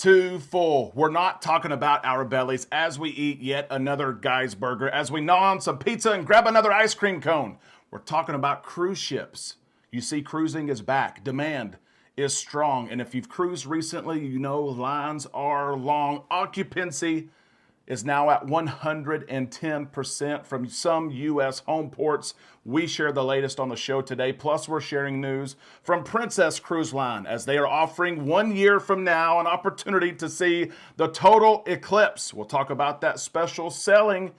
too full. We're not talking about our bellies as we eat yet another guy's burger, as we gnaw on some pizza and grab another ice cream cone. We're talking about cruise ships. You see, cruising is back. Demand is strong. And if you've cruised recently, you know lines are long. Occupancy is now at 110% from some U.S. home ports. We share the latest on the show today. Plus, we're sharing news from Princess Cruise Line as they are offering 1 year from now an opportunity to see the total eclipse. We'll talk about that special selling.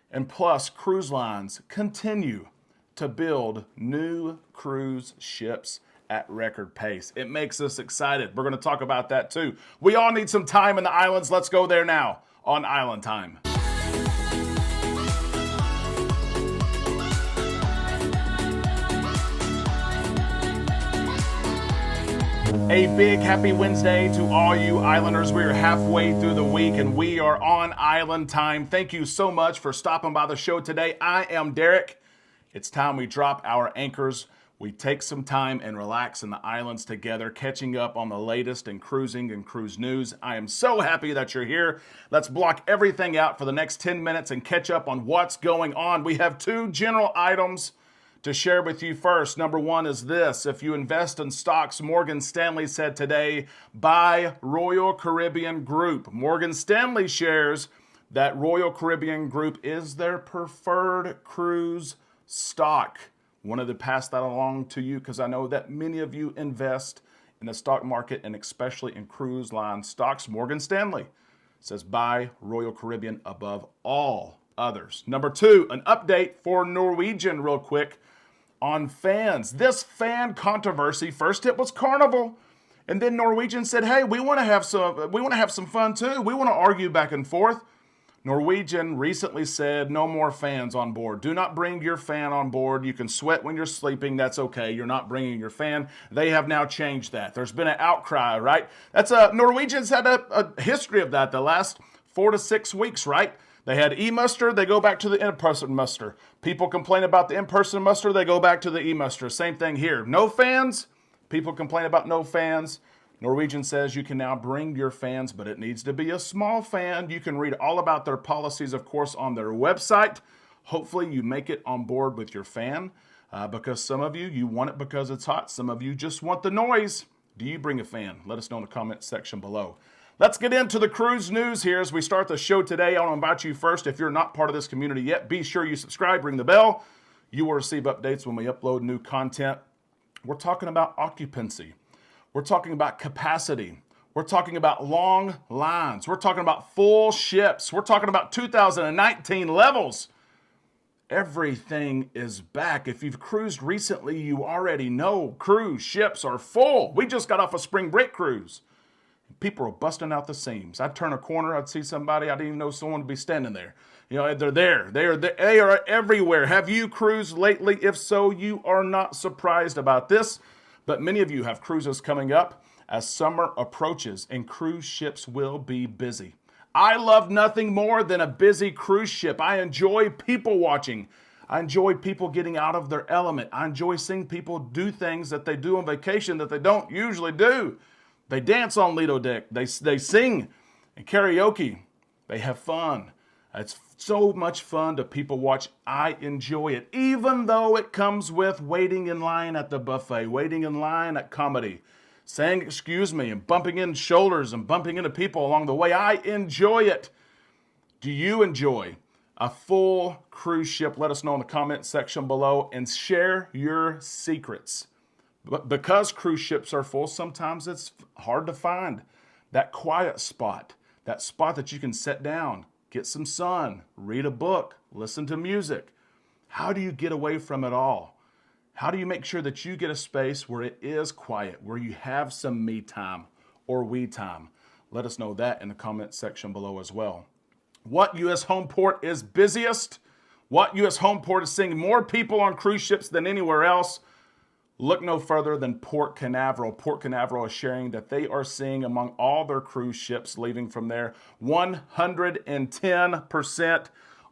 And plus, cruise lines continue to build new cruise ships at record pace. It makes us excited. We're going to talk about that too. We all need some time in the islands. Let's go there now on Island Time. A big happy Wednesday to all you islanders. We are halfway through the week and we are on Island Time. Thank you so much for stopping by the show today. I am Derek. It's time we drop our anchors. We take some time and relax in the islands together, catching up on the latest in cruising and cruise news. I am so happy that you're here. Let's block everything out for the next 10 minutes and catch up on what's going on. We have two general items to share with you first. Number one is this. If you invest in stocks, Morgan Stanley said today, buy Royal Caribbean Group. Morgan Stanley shares that Royal Caribbean Group is their preferred cruise stock. Wanted to pass that along to you because I know that many of you invest in the stock market and especially in cruise line stocks. Morgan Stanley says buy Royal Caribbean above all others. Number two, an update for Norwegian real quick on fans. This fan controversy, first it was Carnival, and then Norwegian said, hey, we want to have some fun too. We want to argue back and forth. Norwegian recently said no more fans on board. Do not bring your fan on board. You can sweat when you're sleeping. That's okay. You're not bringing your fan. They have now changed that. There's been an outcry, right? Norwegians had a history of that the last 4 to 6 weeks, right? They had e-muster. They go back to the in-person muster. People complain about the in-person muster. They go back to the e-muster. Same thing here. No fans. People complain about no fans. Norwegian says you can now bring your fans, but it needs to be a small fan. You can read all about their policies, of course, on their website. Hopefully you make it on board with your fan because some of you want it because it's hot. Some of you just want the noise. Do you bring a fan? Let us know in the comment section below. Let's get into the cruise news here as we start the show today. I want to invite you first, if you're not part of this community yet, be sure you subscribe, ring the bell. You will receive updates when we upload new content. We're talking about occupancy. We're talking about capacity. We're talking about long lines. We're talking about full ships. We're talking about 2019 levels. Everything is back. If you've cruised recently, you already know cruise ships are full. We just got off a spring break cruise. People are busting out the seams. I'd turn a corner, I'd see somebody, I didn't even know someone would be standing there. You know, they're there. They are everywhere. Have you cruised lately? If so, you are not surprised about this. But many of you have cruises coming up as summer approaches, and cruise ships will be busy. I love nothing more than a busy cruise ship. I enjoy people watching. I enjoy people getting out of their element. I enjoy seeing people do things that they do on vacation that they don't usually do. They dance on Lido Deck. They sing and karaoke. They have fun. It's so much fun to people watch. I enjoy it, even though it comes with waiting in line at the buffet, waiting in line at comedy, saying excuse me and bumping in shoulders and bumping into people along the way. I enjoy it. Do you enjoy a full cruise ship? Let us know in the comment section below and share your secrets. But because cruise ships are full, sometimes it's hard to find that quiet spot, that spot that you can sit down, get some sun, read a book, listen to music. How do you get away from it all? How do you make sure that you get a space where it is quiet, where you have some me time or we time? Let us know that in the comment section below as well. What U.S. home port is busiest? What U.S. home port is seeing more people on cruise ships than anywhere else? Look no further than Port Canaveral. Port Canaveral is sharing that they are seeing among all their cruise ships leaving from there 110%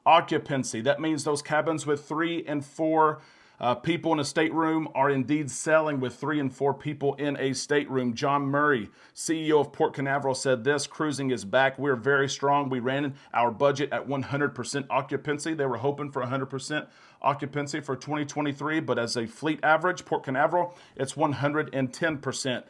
occupancy. That means those cabins with 3 and 4 People in a stateroom are indeed selling with 3 and 4 people in a stateroom. John Murray, CEO of Port Canaveral, said this: cruising is back. We're very strong. We ran our budget at 100% occupancy. They were hoping for 100% occupancy for 2023, but as a fleet average, Port Canaveral, it's 110%.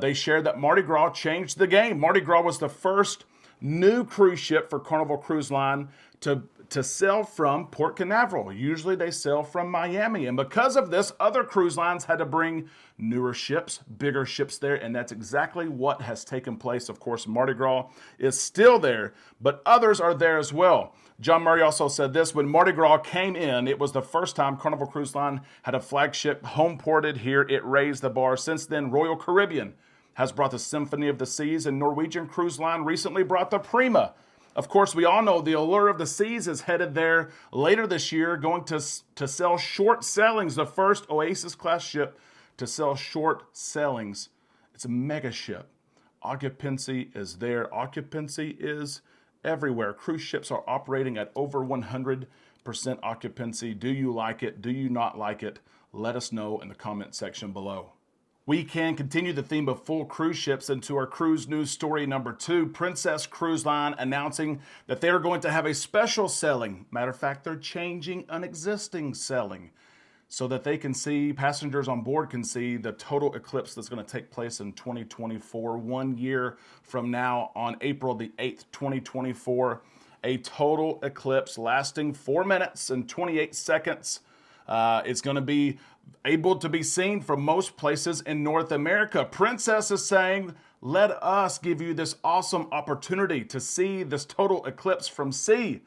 They shared that Mardi Gras changed the game. Mardi Gras was the first new cruise ship for Carnival Cruise Line to sell from Port Canaveral. Usually they sell from Miami. And because of this, other cruise lines had to bring newer ships, bigger ships there. And that's exactly what has taken place. Of course, Mardi Gras is still there, but others are there as well. John Murray also said this: when Mardi Gras came in, it was the first time Carnival Cruise Line had a flagship home ported here. It raised the bar. Since then, Royal Caribbean has brought the Symphony of the Seas, and Norwegian Cruise Line recently brought the Prima. Of course, we all know the Allure of the Seas is headed there later this year, going to sell short sailings, the first Oasis-class ship to sell short sailings. It's a mega ship. Occupancy is there. Occupancy is everywhere. Cruise ships are operating at over 100% occupancy. Do you like it? Do you not like it? Let us know in the comment section below. We can continue the theme of full cruise ships into our cruise news story number 2. Princess Cruise Line announcing that they are going to have a special sailing. Matter of fact, they're changing an existing sailing so that they can see, passengers on board can see the total eclipse that's going to take place in 2024, 1 year from now on April the 8th, 2024. A total eclipse lasting 4 minutes and 28 seconds. It's going to be able to be seen from most places in North America. Princess is saying, let us give you this awesome opportunity to see this total eclipse from sea.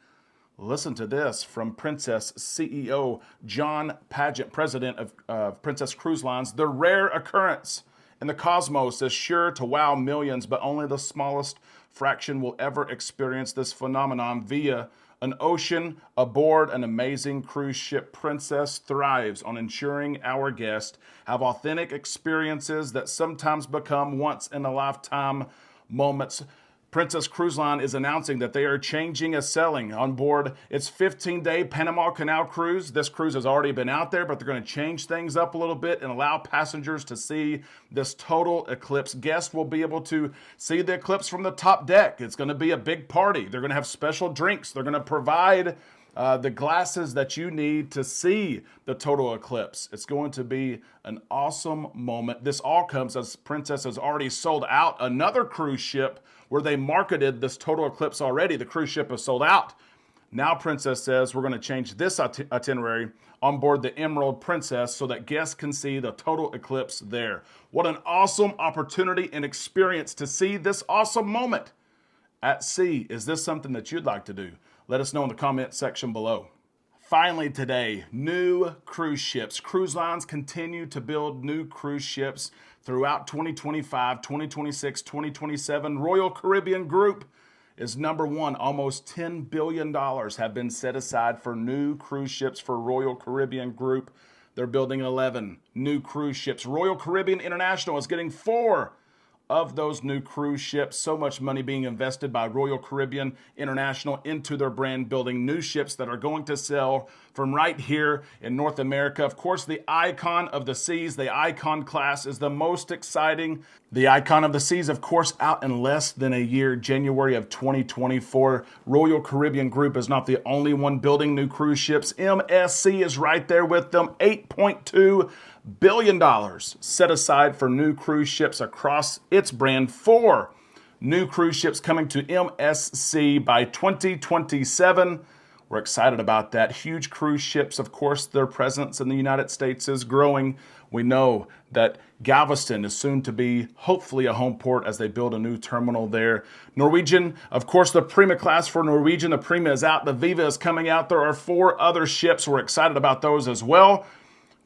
Listen to this from Princess CEO John Paget, president of Princess Cruise Lines. The rare occurrence in the cosmos is sure to wow millions, but only the smallest fraction will ever experience this phenomenon via an ocean aboard an amazing cruise ship. Princess thrives on ensuring our guests have authentic experiences that sometimes become once-in-a-lifetime moments. Princess Cruise Line is announcing that they are changing a sailing on board its 15-day Panama Canal cruise. This cruise has already been out there, but they're going to change things up a little bit and allow passengers to see this total eclipse. Guests will be able to see the eclipse from the top deck. It's going to be a big party. They're going to have special drinks. They're going to provide the glasses that you need to see the total eclipse. It's going to be an awesome moment. This all comes as Princess has already sold out another cruise ship where they marketed this total eclipse already. The cruise ship is sold out. Now Princess says we're going to change this itinerary on board the Emerald Princess so that guests can see the total eclipse there. What an awesome opportunity and experience to see this awesome moment at sea. Is this something that you'd like to do? Let us know in the comment section below. Finally today, new cruise ships. Cruise lines continue to build new cruise ships throughout 2025, 2026, 2027. Royal Caribbean Group is number one. Almost $10 billion have been set aside for new cruise ships for Royal Caribbean Group. They're building 11 new cruise ships. Royal Caribbean International is getting 4 of those new cruise ships. So much money being invested by Royal Caribbean International into their brand, building new ships that are going to sell from right here in North America. Of course, the Icon of the Seas, the Icon class, is the most exciting. The Icon of the Seas, of course, out in less than a year, January of 2024. Royal Caribbean Group is not the only one building new cruise ships. MSC is right there with them. $8.2 billion set aside for new cruise ships across its brand. 4 new cruise ships coming to MSC by 2027. We're excited about that. Huge cruise ships, of course, their presence in the United States is growing. We know that Galveston is soon to be, hopefully, a home port as they build a new terminal there. Norwegian, of course, the Prima class for Norwegian. The Prima is out. The Viva is coming out. There are 4 other ships. We're excited about those as well.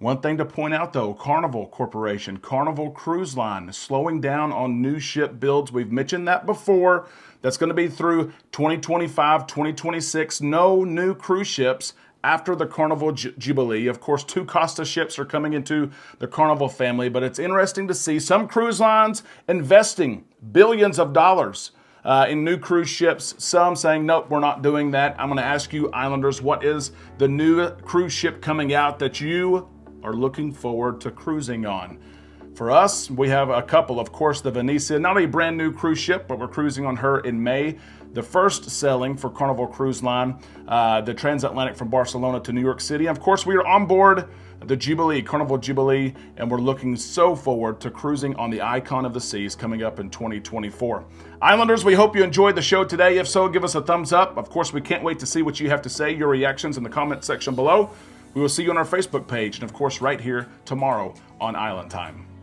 One thing to point out, though, Carnival Corporation, Carnival Cruise Line, is slowing down on new ship builds. We've mentioned that before. That's going to be through 2025, 2026. No new cruise ships after the Carnival Jubilee. Of course, 2 Costa ships are coming into the Carnival family, but it's interesting to see some cruise lines investing billions of dollars in new cruise ships. Some saying, nope, we're not doing that. I'm going to ask you, Islanders, what is the new cruise ship coming out that you are looking forward to cruising on? For us, we have a couple. Of course, the Venezia, not a brand new cruise ship, but we're cruising on her in May. The first sailing for Carnival Cruise Line, the transatlantic from Barcelona to New York City. And of course, we are on board the Jubilee, Carnival Jubilee, and we're looking so forward to cruising on the Icon of the Seas coming up in 2024. Islanders, we hope you enjoyed the show today. If so, give us a thumbs up. Of course, we can't wait to see what you have to say, your reactions in the comment section below. We will see you on our Facebook page, and of course, right here tomorrow on Island Time.